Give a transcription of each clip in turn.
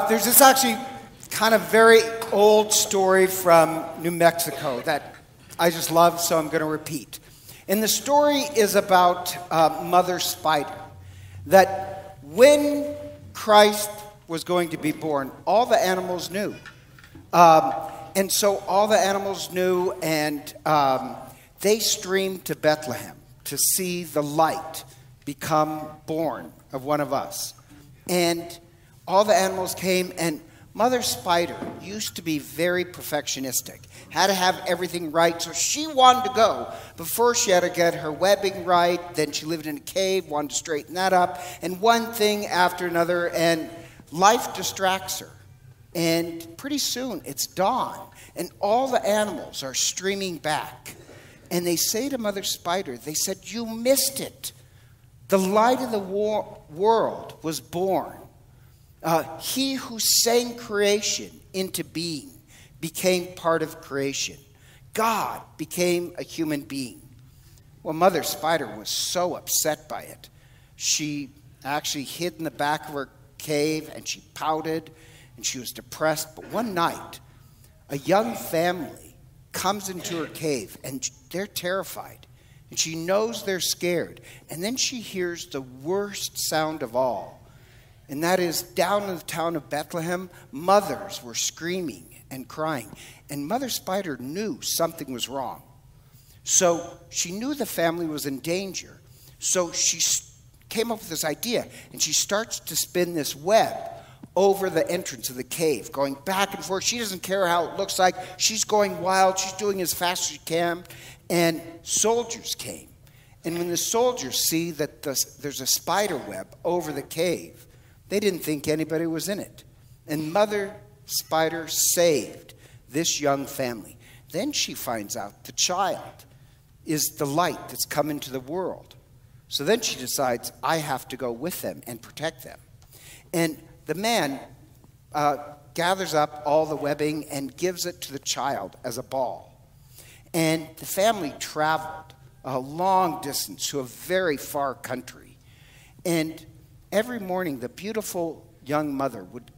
there's this actually kind of very old story from New Mexico that I just love, so I'm going to repeat. And the story is about Mother Spider. That when Christ was going to be born, all the animals knew. And so all the animals knew, and they streamed to Bethlehem to see the light become born of one of us. And all the animals came, and Mother Spider used to be very perfectionistic, had to have everything right, so she wanted to go. But first she had to get her webbing right, then she lived in a cave, wanted to straighten that up, and one thing after another, and life distracts her. And pretty soon it's dawn, and all the animals are streaming back. And they say to Mother Spider, they said, "You missed it. The light of the world was born. He who sang creation into being became part of creation. God became a human being." Well, Mother Spider was so upset by it. She actually hid in the back of her cave, and she pouted, and she was depressed. But one night, a young family comes into her cave, and they're terrified. And she knows they're scared. And then she hears the worst sound of all. And that is, down in the town of Bethlehem, mothers were screaming and crying. And Mother Spider knew something was wrong. So she knew the family was in danger. So she came up with this idea, and she starts to spin this web over the entrance of the cave, going back and forth. She doesn't care how it looks like. She's going wild. She's doing as fast as she can. And soldiers came. And when the soldiers see that there's a spider web over the cave, they didn't think anybody was in it. And Mother Spider saved this young family. Then she finds out the child is the light that's come into the world. So then she decides, I have to go with them and protect them. And the man gathers up all the webbing and gives it to the child as a ball. And the family traveled a long distance to a very far country. And every morning, the beautiful young mother would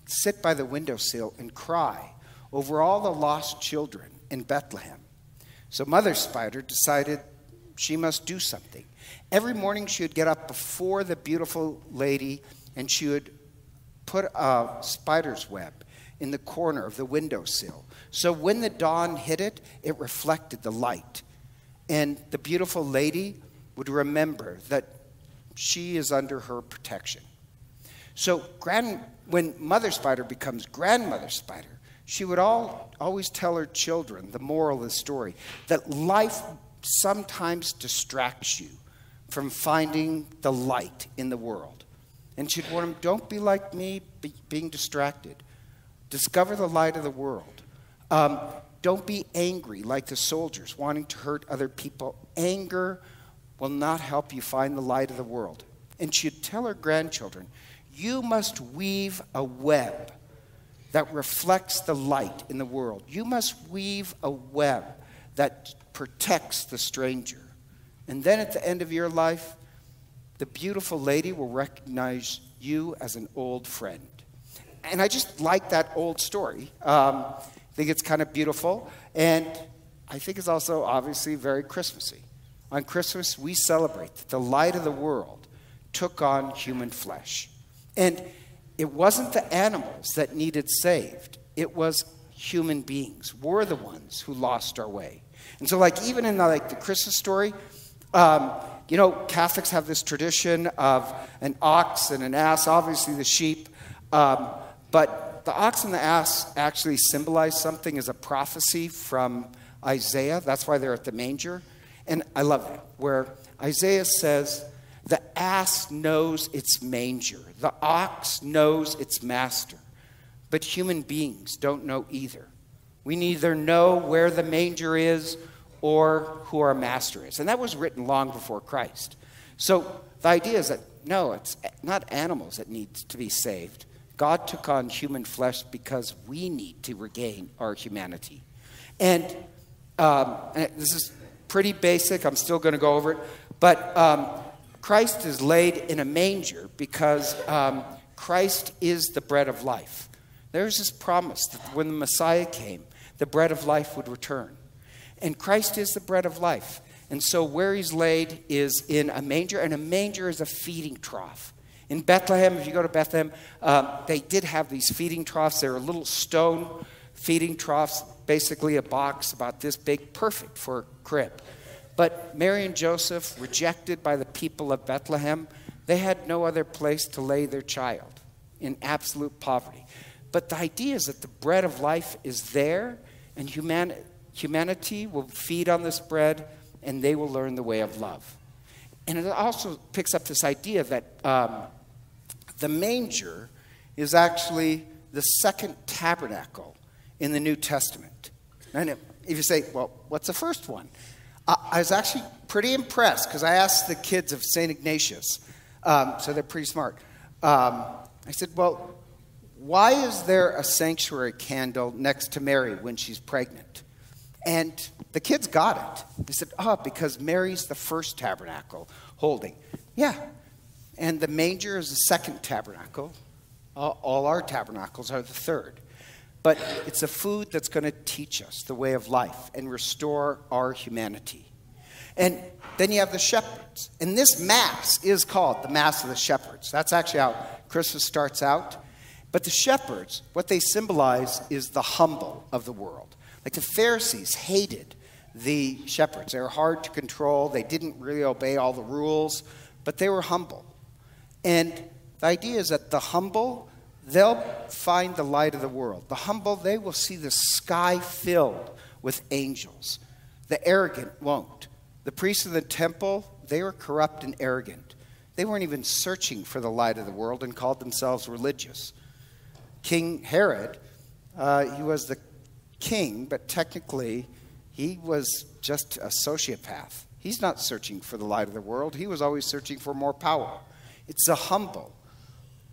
sit by the windowsill and cry over all the lost children in Bethlehem. So Mother Spider decided she must do something. Every morning, she would get up before the beautiful lady, and she would put a spider's web in the corner of the windowsill. So when the dawn hit it, it reflected the light. And the beautiful lady would remember that she is under her protection. So when Mother Spider becomes Grandmother Spider, she would always tell her children the moral of the story, that life sometimes distracts you from finding the light in the world. And she'd warn them, don't be like me, being distracted. Discover the light of the world. Don't be angry like the soldiers, wanting to hurt other people. Anger will not help you find the light of the world. And she'd tell her grandchildren, you must weave a web that reflects the light in the world. You must weave a web that protects the stranger. And then at the end of your life, the beautiful lady will recognize you as an old friend. And I just like that old story. I think it's kind of beautiful. And I think it's also obviously very Christmassy. On Christmas, we celebrate that the light of the world took on human flesh. And it wasn't the animals that needed saved. It was human beings. We're the ones who lost our way. And so even in the Christmas story, Catholics have this tradition of an ox and an ass, obviously the sheep. But the ox and the ass actually symbolize something as a prophecy from Isaiah. That's why they're at the manger. And I love that, where Isaiah says, the ass knows its manger. The ox knows its master. But human beings don't know either. We neither know where the manger is or who our master is. And that was written long before Christ. So the idea is that, no, it's not animals that need to be saved. God took on human flesh because we need to regain our humanity. And this is pretty basic. I'm still going to go over it. But Christ is laid in a manger because Christ is the bread of life. There's this promise that when the Messiah came, the bread of life would return. And Christ is the bread of life. And so where he's laid is in a manger, and a manger is a feeding trough. In Bethlehem, if you go to Bethlehem, they did have these feeding troughs. They were little stone feeding troughs, basically a box about this big, perfect for a crib. But Mary and Joseph, rejected by the people of Bethlehem, they had no other place to lay their child, in absolute poverty. But the idea is that the bread of life is there, and humanity will feed on this bread, and they will learn the way of love. And it also picks up this idea that the manger is actually the second tabernacle in the New Testament. And if you say, well, what's the first one? I was actually pretty impressed because I asked the kids of St. Ignatius, so they're pretty smart. I said, well, why is there a sanctuary candle next to Mary when she's pregnant? And the kids got it. They said, because Mary's the first tabernacle holding. Yeah. And the manger is the second tabernacle. All our tabernacles are the third. But it's a food that's going to teach us the way of life and restore our humanity. And then you have the shepherds. And this Mass is called the Mass of the Shepherds. That's actually how Christmas starts out. But the shepherds, what they symbolize is the humble of the world. Like the Pharisees hated the shepherds. They were hard to control. They didn't really obey all the rules, but they were humble. And the idea is that the humble, they'll find the light of the world. The humble, they will see the sky filled with angels. The arrogant won't. The priests of the temple, they were corrupt and arrogant. They weren't even searching for the light of the world and called themselves religious. King Herod, he was the king, but technically he was just a sociopath. He's not searching for the light of the world. He was always searching for more power. It's the humble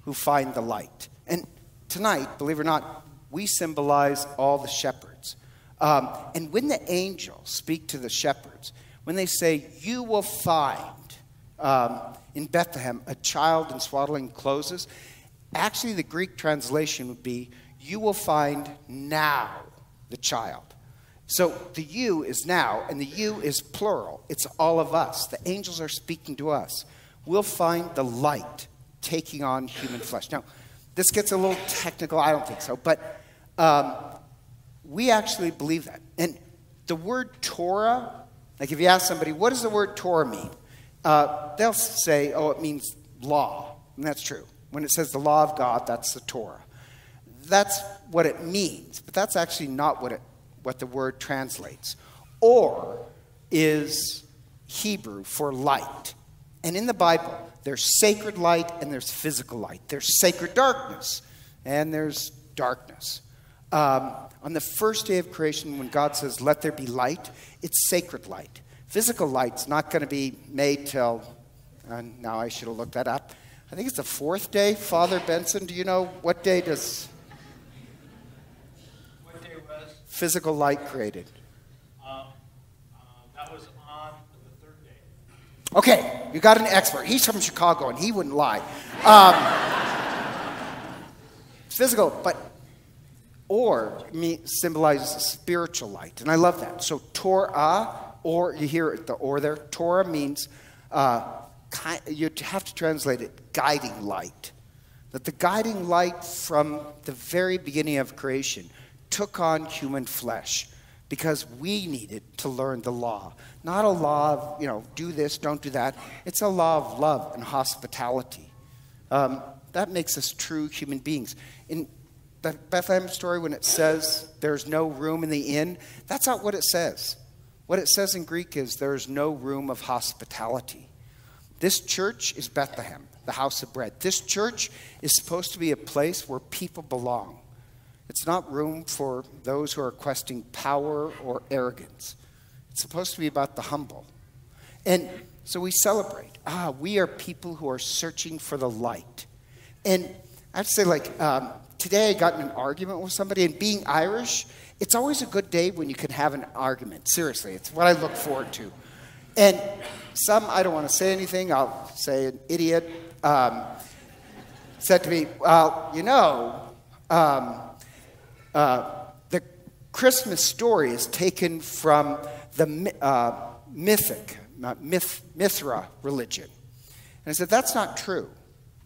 who find the light. And tonight, believe it or not, we symbolize all the shepherds. And when the angels speak to the shepherds, when they say, you will find in Bethlehem a child in swaddling clothes, actually the Greek translation would be, you will find now the child. So the you is now, and the you is plural. It's all of us. The angels are speaking to us. We'll find the light taking on human flesh. Now, this gets a little technical. I don't think so. But we actually believe that. And the word Torah, like if you ask somebody, what does the word Torah mean? They'll say, it means law. And that's true. When it says the law of God, that's the Torah. That's what it means. But that's actually not what the word translates. Or is Hebrew for light. And in the Bible, there's sacred light and there's physical light. There's sacred darkness and there's darkness. On the first day of creation, when God says, let there be light, it's sacred light. Physical light's not going to be made till, now I should have looked that up. I think it's the fourth day. Father Benson, do you know what day does physical light created? That was on the third day. Okay, you got an expert. He's from Chicago, and he wouldn't lie. Physical, but or symbolizes spiritual light, and I love that. So Torah, or you hear the or there. Torah means you have to translate it guiding light. That the guiding light from the very beginning of creation took on human flesh because we needed to learn the law. Not a law of, do this, don't do that. It's a law of love and hospitality. That makes us true human beings. In the Bethlehem story, when it says there's no room in the inn, that's not what it says. What it says in Greek is there's no room of hospitality. This church is Bethlehem, the house of bread. This church is supposed to be a place where people belong. It's not room for those who are questing power or arrogance. It's supposed to be about the humble. And so we celebrate. We are people who are searching for the light. And I have to say, today I got in an argument with somebody, and being Irish, it's always a good day when you can have an argument. Seriously, it's what I look forward to. And I don't want to say anything, I'll say an idiot. said to me, well, the Christmas story is taken from the Mithra religion. And I said, that's not true.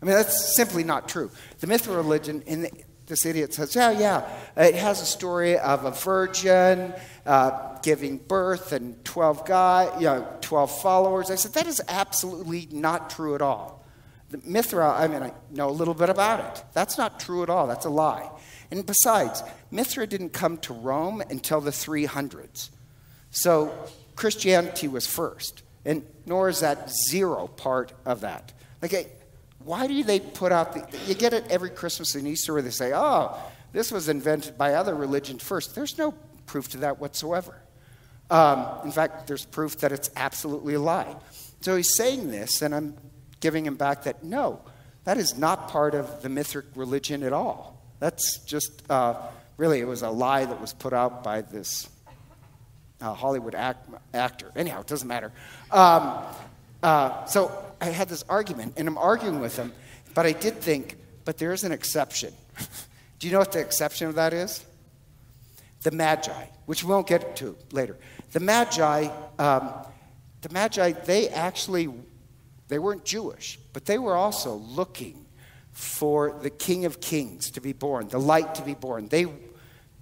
I mean, that's simply not true. The Mithra religion, this idiot says, it has a story of a virgin giving birth and 12 followers. I said, that is absolutely not true at all. The Mithra, I know a little bit about it. That's not true at all. That's a lie. And besides, Mithra didn't come to Rome until the 300s. So Christianity was first, and nor is that zero part of that. Why do they put out you get it every Christmas and Easter where they say, oh, this was invented by other religions first. There's no proof to that whatsoever. In fact, there's proof that it's absolutely a lie. So he's saying this, and I'm giving him back that, no, that is not part of the Mithric religion at all. That's just, really, it was a lie that was put out by this Hollywood actor. Anyhow, it doesn't matter. So I had this argument, and I'm arguing with him, but I did think, but there is an exception. Do you know what the exception of that is? The Magi, which we won't get to later. The Magi, they weren't Jewish, but they were also looking for the King of Kings to be born, the light to be born.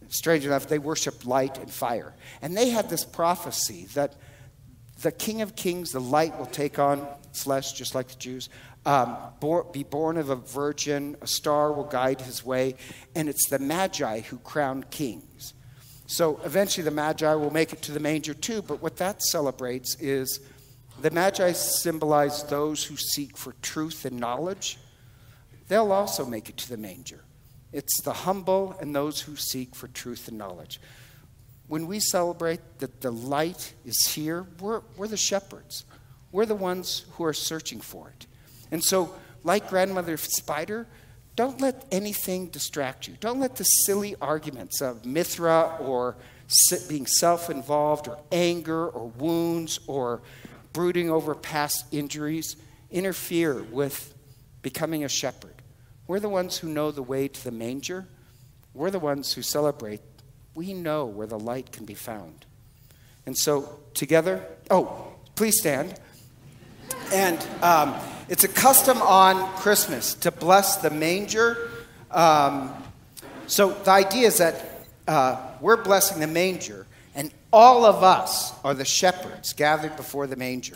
Strange enough, they worshiped light and fire. And they had this prophecy that the King of Kings, the light, will take on flesh, just like the Jews, be born of a virgin, a star will guide his way, and it's the Magi who crown kings. So eventually the Magi will make it to the manger too, but what that celebrates is the Magi symbolize those who seek for truth and knowledge. They'll also make it to the manger. It's the humble and those who seek for truth and knowledge. When we celebrate that the light is here, we're the shepherds. We're the ones who are searching for it. And so, like Grandmother Spider, don't let anything distract you. Don't let the silly arguments of Mithra or being self-involved or anger or wounds or brooding over past injuries interfere with becoming a shepherd. We're the ones who know the way to the manger. We're the ones who celebrate. We know where the light can be found. And so together, please stand. And it's a custom on Christmas to bless the manger. So the idea is that we're blessing the manger, and all of us are the shepherds gathered before the manger.